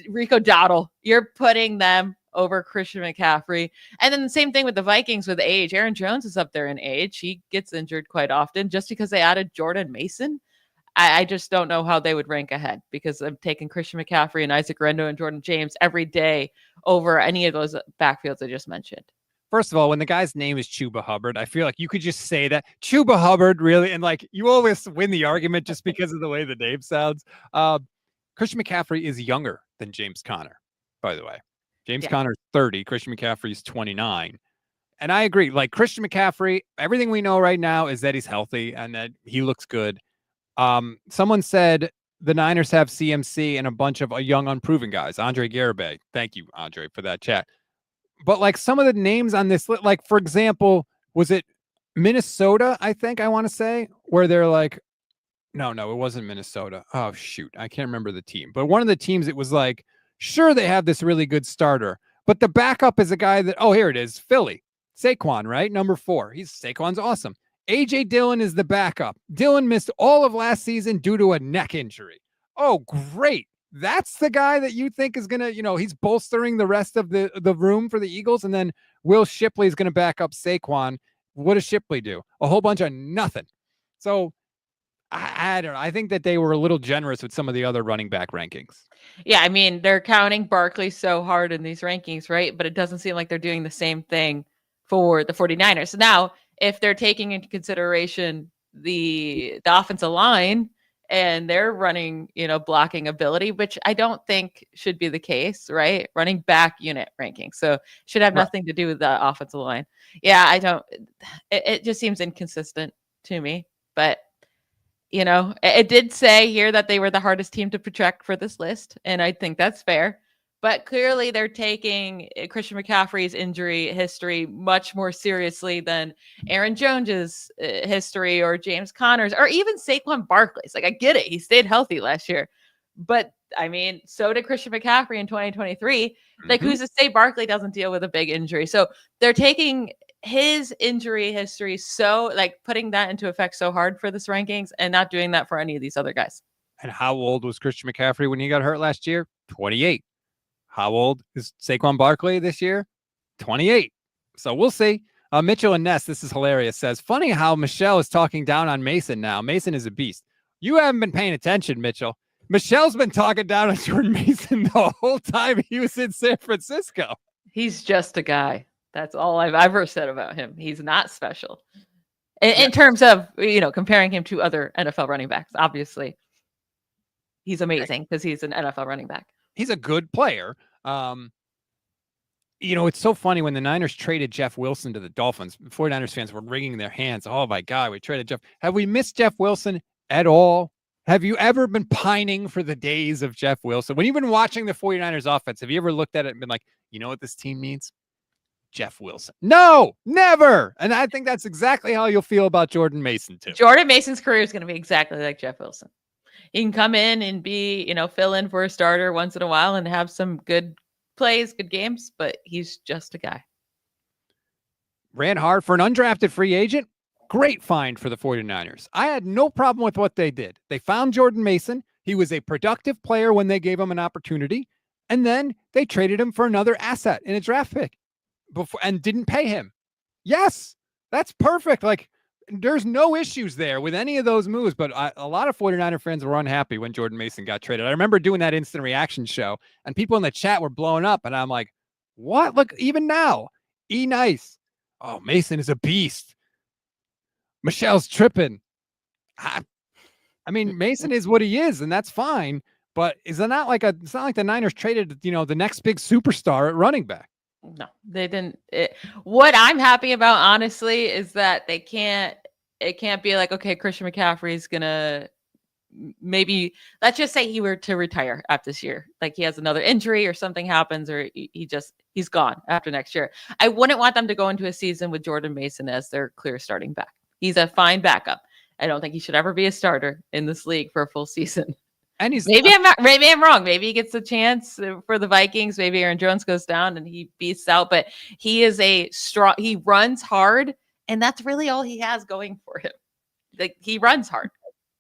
Rico Dowdle. You're putting them over Christian McCaffrey. And then the same thing with the Vikings with age. Aaron Jones is up there in age. He gets injured quite often just because they added Jordan Mason. I just don't know how they would rank ahead, because I'm taking Christian McCaffrey and Isaac Rendo and Jordan James every day over any of those backfields I just mentioned. First of all, when the guy's name is Chuba Hubbard, I feel like you could just say that. Chuba Hubbard, really? And like you always win the argument just because of the way the name sounds. Christian McCaffrey is younger than James Conner, by the way. James Conner is 30. Christian McCaffrey is 29. And I agree. Like Christian McCaffrey, everything we know right now is that he's healthy and that he looks good. Someone said the Niners have CMC and a bunch of young, unproven guys. Andre Garibay. Thank you, Andre, for that chat. But like some of the names on this, like, for example, was it Minnesota? I think I want to say where they're like, no, it wasn't Minnesota. Oh, shoot. I can't remember the team. But one of the teams, it was like, sure, they have this really good starter, but the backup is a guy that, oh, here it is. Philly. Saquon, right? Number 4. Saquon's awesome. A.J. Dillon is the backup. Dillon missed all of last season due to a neck injury. Oh, great. That's the guy that you think is going to, he's bolstering the rest of the room for the Eagles. And then Will Shipley is going to back up Saquon. What does Shipley do? A whole bunch of nothing. So I don't know. I think that they were a little generous with some of the other running back rankings. Yeah, I mean, they're counting Barkley so hard in these rankings, right? But it doesn't seem like they're doing the same thing for the 49ers. Now, if they're taking into consideration the offensive line and their running, blocking ability, which I don't think should be the case, right? Running back unit ranking. So should have nothing to do with the offensive line. Yeah, it just seems inconsistent to me, but it did say here that they were the hardest team to project for this list. And I think that's fair. But clearly they're taking Christian McCaffrey's injury history much more seriously than Aaron Jones's history or James Conner's or even Saquon Barkley's. Like, I get it. He stayed healthy last year. But, I mean, so did Christian McCaffrey in 2023. Like, who's to say Barkley doesn't deal with a big injury? So they're taking his injury history putting that into effect so hard for this rankings and not doing that for any of these other guys. And how old was Christian McCaffrey when he got hurt last year? 28. How old is Saquon Barkley this year? 28. So we'll see. Mitchell and Ness, this is hilarious, says, funny how Michelle is talking down on Mason now. Mason is a beast. You haven't been paying attention, Mitchell. Michelle's been talking down on Jordan Mason the whole time he was in San Francisco. He's just a guy. That's all I've ever said about him. He's not special. In terms of, comparing him to other NFL running backs, obviously. He's amazing because he's an NFL running back. He's a good player. It's so funny when the Niners traded Jeff Wilson to the Dolphins. 49ers fans were wringing their hands. Oh, my God, we traded Jeff. Have we missed Jeff Wilson at all? Have you ever been pining for the days of Jeff Wilson? When you've been watching the 49ers offense, have you ever looked at it and been like, you know what this team needs? Jeff Wilson. No, never. And I think that's exactly how you'll feel about Jordan Mason too. Jordan Mason's career is going to be exactly like Jeff Wilson. He can come in and be, fill in for a starter once in a while and have some good plays, good games, but he's just a guy. Ran hard for an undrafted free agent. Great find for the 49ers. I had no problem with what they did. They found Jordan Mason. He was a productive player when they gave him an opportunity. And then they traded him for another asset in a draft pick and didn't pay him. Yes, that's perfect. Like, there's no issues there with any of those moves, but a lot of 49er fans were unhappy when Jordan Mason got traded. I remember doing that instant reaction show, and people in the chat were blowing up, and I'm like, what? Look, even now, nice. Oh, Mason is a beast. Michelle's tripping. I mean, Mason is what he is, and that's fine, but it's not like the Niners traded, the next big superstar at running back. No, they didn't. What I'm happy about, honestly, is that it can't be like, okay, Christian McCaffrey is going to maybe, let's just say he were to retire after this year. Like he has another injury or something happens, or he's gone after next year. I wouldn't want them to go into a season with Jordan Mason as their clear starting back. He's a fine backup. I don't think he should ever be a starter in this league for a full season. And maybe I'm wrong. Maybe he gets a chance for the Vikings. Maybe Aaron Jones goes down and he beats out, but he is he runs hard, and that's really all he has going for him. Like, he runs hard.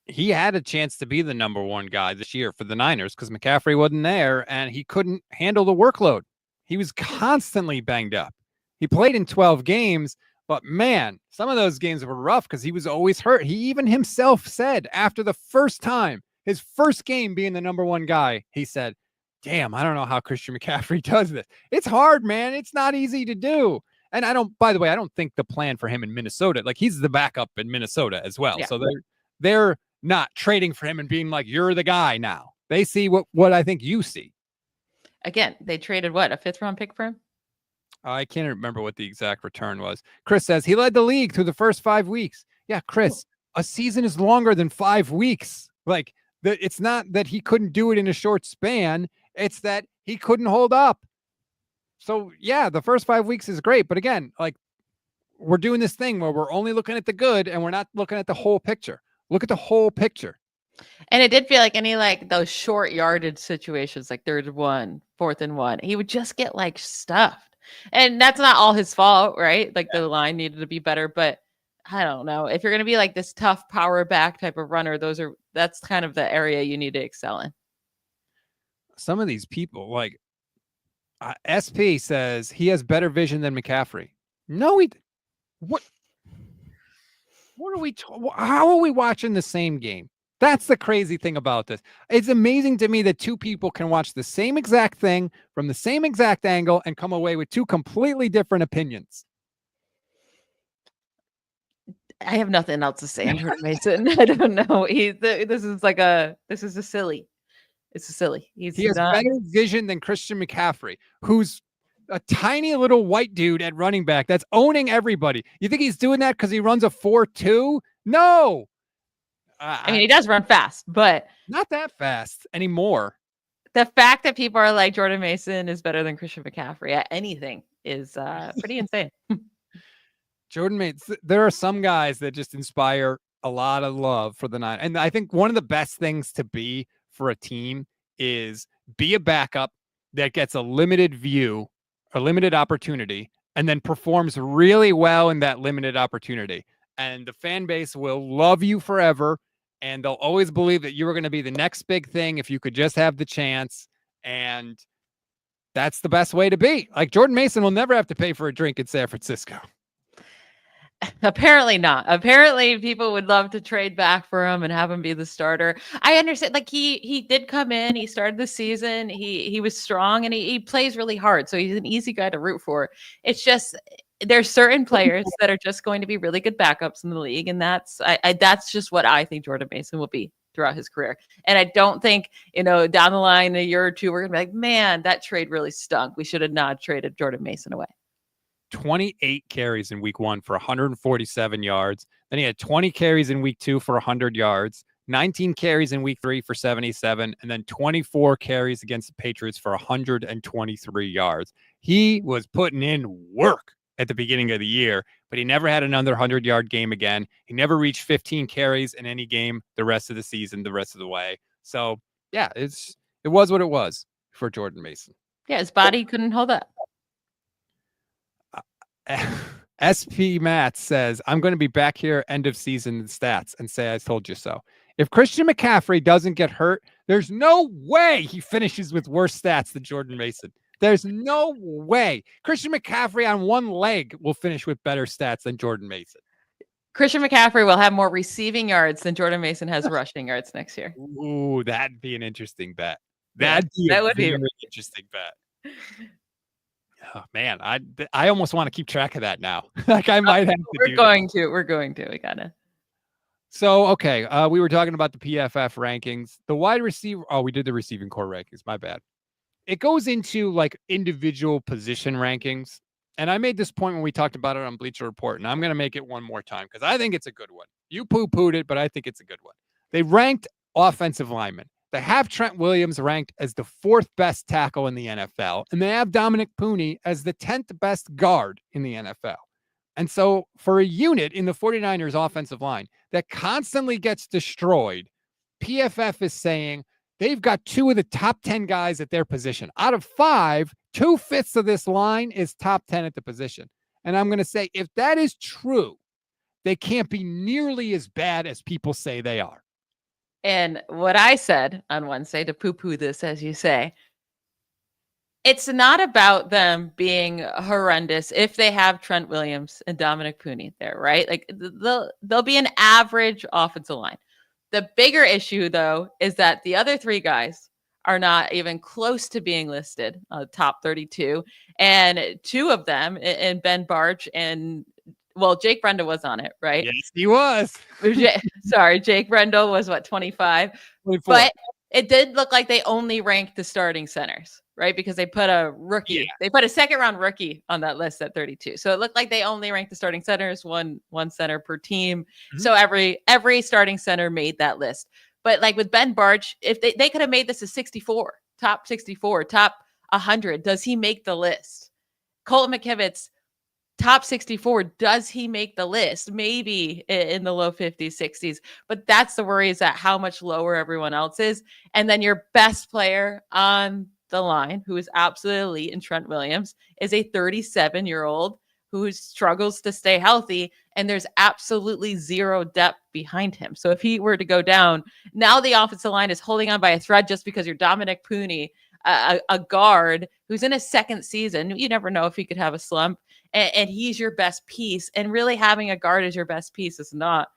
He had a chance to be the number one guy this year for the Niners because McCaffrey wasn't there and he couldn't handle the workload. He was constantly banged up. He played in 12 games, but man, some of those games were rough because he was always hurt. He even himself said after the first time, his first game being the number one guy, he said, damn, I don't know how Christian McCaffrey does this. It's hard, man. It's not easy to do. And by the way, I don't think the plan for him in Minnesota, like he's the backup in Minnesota as well. Yeah. So they're not trading for him and being like, you're the guy now. They see what I think you see. Again, they traded a 5th round pick for him? I can't remember what the exact return was. Chris says he led the league through the first 5 weeks. Yeah, Chris, a season is longer than 5 weeks. Like, it's not that he couldn't do it in a short span. It's that he couldn't hold up. So, yeah, the first 5 weeks is great. But again, like, we're doing this thing where we're only looking at the good and we're not looking at the whole picture. Look at the whole picture. And it did feel like those short yardage situations, like 3rd and 1, 4th and 1, he would just get stuffed. And that's not all his fault, right? Like the line needed to be better, but I don't know. If you're going to be like this tough power back type of runner, that's kind of the area you need to excel in. Some of these people, like SP says he has better vision than McCaffrey. No, what are we, how are we watching the same game? That's the crazy thing about this. It's amazing to me that two people can watch the same exact thing from the same exact angle and come away with two completely different opinions. I have nothing else to say on Jordan Mason. I don't know. This is a silly. It's a silly. He has better vision than Christian McCaffrey, who's a tiny little white dude at running back that's owning everybody. You think he's doing that because he runs a 4.2? No. I mean, he does run fast, but not that fast anymore. The fact that people are like Jordan Mason is better than Christian McCaffrey at anything is pretty insane. Jordan Mason, there are some guys that just inspire a lot of love for the Niners. And I think one of the best things to be for a team is be a backup that gets a limited view, a limited opportunity, and then performs really well in that limited opportunity. And the fan base will love you forever. And they'll always believe that you were going to be the next big thing if you could just have the chance. And that's the best way to be. Like Jordan Mason will never have to pay for a drink in San Francisco. Apparently not. Apparently people would love to trade back for him and have him be the starter. I understand. Like he did come in, he started the season. He was strong and he plays really hard. So he's an easy guy to root for. It's just, there's certain players that are just going to be really good backups in the league. And that's just what I think Jordan Mason will be throughout his career. And I don't think, down the line, a year or two, we're going to be like, man, that trade really stunk. We should have not traded Jordan Mason away. 28 carries in week 1 for 147 yards. Then he had 20 carries in week 2 for 100 yards, 19 carries in week 3 for 77, and then 24 carries against the Patriots for 123 yards. He was putting in work at the beginning of the year, but he never had another 100-yard game again. He never reached 15 carries in any game the rest of the season, the rest of the way. So, yeah, it was what it was for Jordan Mason. Yeah, his body couldn't hold up. SP Matt says, I'm going to be back here end of season stats and say I told you so. If Christian McCaffrey doesn't get hurt, there's no way he finishes with worse stats than Jordan Mason. There's no way. Christian McCaffrey on one leg will finish with better stats than Jordan Mason. Christian McCaffrey will have more receiving yards than Jordan Mason has rushing yards next year. Ooh, that'd be an interesting bet. That would be an interesting bet. Oh, man, I almost want to keep track of that now. Like I might have to. We're going to. We gotta. So, okay, we were talking about the PFF rankings. The wide receiver, we did the receiving core rankings. My bad. It goes into like individual position rankings. And I made this point when we talked about it on Bleacher Report, and I'm going to make it one more time because I think it's a good one. You poo-pooed it, but I think it's a good one. They ranked offensive linemen. They have Trent Williams ranked as the 4th best tackle in the NFL, and they have Dominic Purdy as the 10th best guard in the NFL. And so for a unit in the 49ers offensive line that constantly gets destroyed, PFF is saying they've got 2 of the top 10 guys at their position. Out of 5, 2/5 of this line is top 10 at the position. And I'm going to say, if that is true, they can't be nearly as bad as people say they are. And what I said on Wednesday, to poo-poo this, as you say, it's not about them being horrendous if they have Trent Williams and Dominic Purdy there, right? Like they'll be an average offensive line. The bigger issue, though, is that the other 3 guys are not even close to being listed top 32. And 2 of them, and Ben Barch and, well, Jake Brendel was on it, right? Yes, he was. Sorry, Jake Brendel was, 25? 24. But it did look like they only ranked the starting centers, right? Because they put a rookie. Yeah. They put a second-round rookie on that list at 32. So it looked like they only ranked the starting centers, one center per team. Mm-hmm. So every starting center made that list. But like with Ben Barch, if they could have made this a 64, top 64, top 100, does he make the list? Colton McKivitz, top 64, does he make the list? Maybe in the low 50s, 60s. But that's the worry, is that how much lower everyone else is. And then your best player on the line, who is absolutely elite in Trent Williams, is a 37-year-old who struggles to stay healthy, and there's absolutely zero depth behind him. So if he were to go down, now the offensive line is holding on by a thread just because you're Dominic Purdy, a guard who's in his 2nd season. You never know if he could have a slump, and he's your best piece. And really having a guard as your best piece is not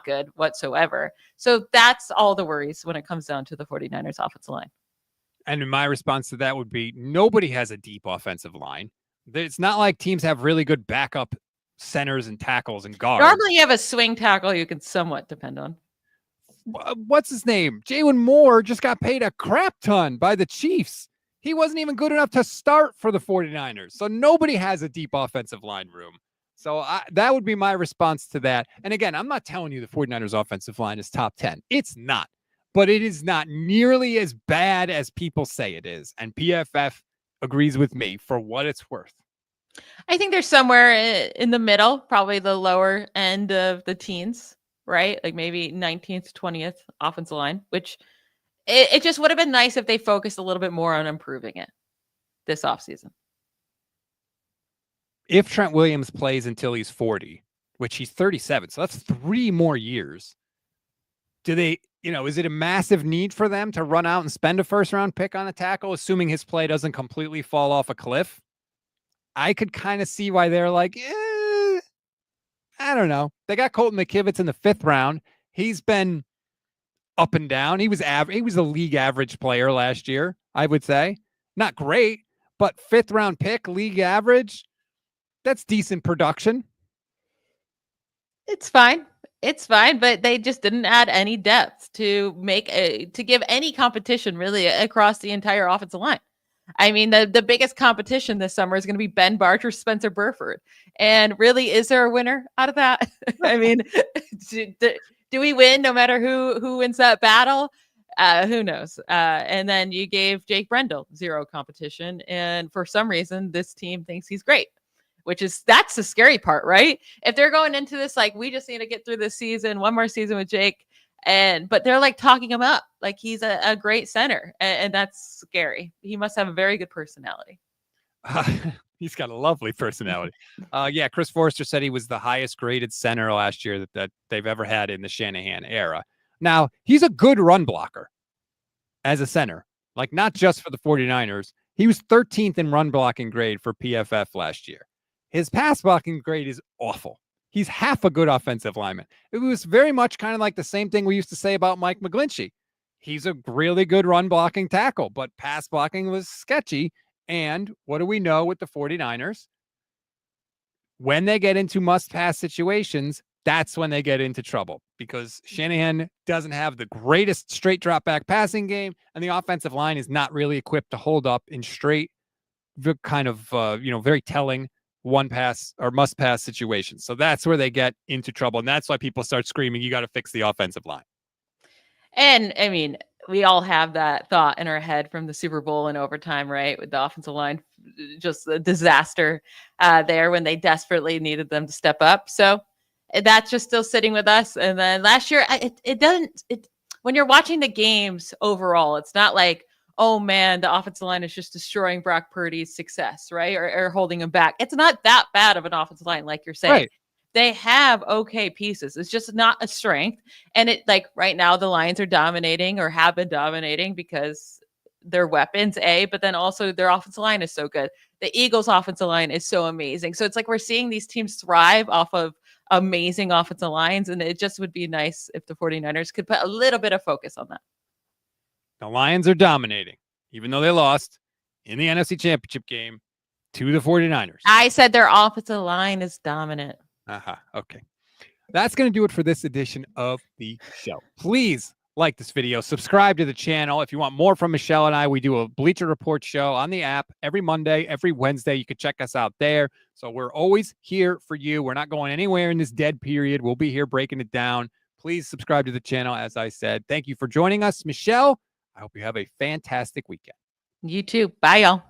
good whatsoever. So that's all the worries when it comes down to the 49ers offensive line. And my response to that would be, nobody has a deep offensive line. It's not like teams have really good backup centers and tackles and guards. Normally you have a swing tackle you can somewhat depend on. What's his name? Jalen Moore just got paid a crap ton by the Chiefs. He wasn't even good enough to start for the 49ers. So nobody has a deep offensive line room. So that would be my response to that. And again, I'm not telling you the 49ers offensive line is top 10. It's not. But it is not nearly as bad as people say it is. And PFF agrees with me for what it's worth. I think they're somewhere in the middle, probably the lower end of the teens, right? Like maybe 19th, 20th offensive line, which it just would have been nice if they focused a little bit more on improving it this offseason. If Trent Williams plays until he's 40, which he's 37, so that's 3 more years, do they, is it a massive need for them to run out and spend a 1st-round pick on a tackle, assuming his play doesn't completely fall off a cliff? I could kind of see why they're like, I don't know. They got Colton McKivitz in the 5th round. He's been up and down. He was a league average player last year, I would say. Not great, but 5th-round pick, league average. That's decent production. It's fine. It's fine, but they just didn't add any depth to give any competition really across the entire offensive line. I mean, the biggest competition this summer is going to be Ben Barch or Spencer Burford. And really, is there a winner out of that? I mean, do Do we win no matter who wins that battle? Who knows? And then you gave Jake Brendel 0 competition. And for some reason, this team thinks he's great, that's the scary part, right? If they're going into this, like, we just need to get through this season, one more season with Jake. But they're like talking him up like he's a great center. And that's scary. He must have a very good personality. He's got a lovely personality. Yeah, Chris Forrester said he was the highest graded center last year that they've ever had in the Shanahan era. Now, he's a good run blocker as a center, like not just for the 49ers. He was 13th in run blocking grade for PFF last year. His pass blocking grade is awful. He's half a good offensive lineman. It was very much kind of like the same thing we used to say about Mike McGlinchey. He's a really good run blocking tackle, but pass blocking was sketchy. And what do we know with the 49ers? When they get into must-pass situations, that's when they get into trouble because Shanahan doesn't have the greatest straight drop back passing game, and the offensive line is not really equipped to hold up in straight, kind of, very telling one pass or must pass situations. So that's where they get into trouble. And that's why people start screaming, you got to fix the offensive line. And I mean, we all have that thought in our head from the Super Bowl in overtime, right? With the offensive line, just a disaster there when they desperately needed them to step up. So that's just still sitting with us. And then last year, when you're watching the games overall, it's not like, oh man, the offensive line is just destroying Brock Purdy's success, right? Or holding him back. It's not that bad of an offensive line, like you're saying. Right. They have okay pieces. It's just not a strength. And it, like, right now the Lions are dominating or have been dominating because their weapons, but then also their offensive line is so good. The Eagles' offensive line is so amazing. So it's like we're seeing these teams thrive off of amazing offensive lines. And it just would be nice if the 49ers could put a little bit of focus on that. The Lions are dominating, even though they lost in the NFC Championship game to the 49ers. I said their offensive line is dominant. Okay. That's going to do it for this edition of the show. Please like this video, subscribe to the channel. If you want more from Michelle and I, we do a Bleacher Report show on the app every Monday, every Wednesday. You can check us out there. So we're always here for you. We're not going anywhere in this dead period. We'll be here breaking it down. Please subscribe to the channel. As I said, thank you for joining us, Michelle. I hope you have a fantastic weekend. You too. Bye, y'all.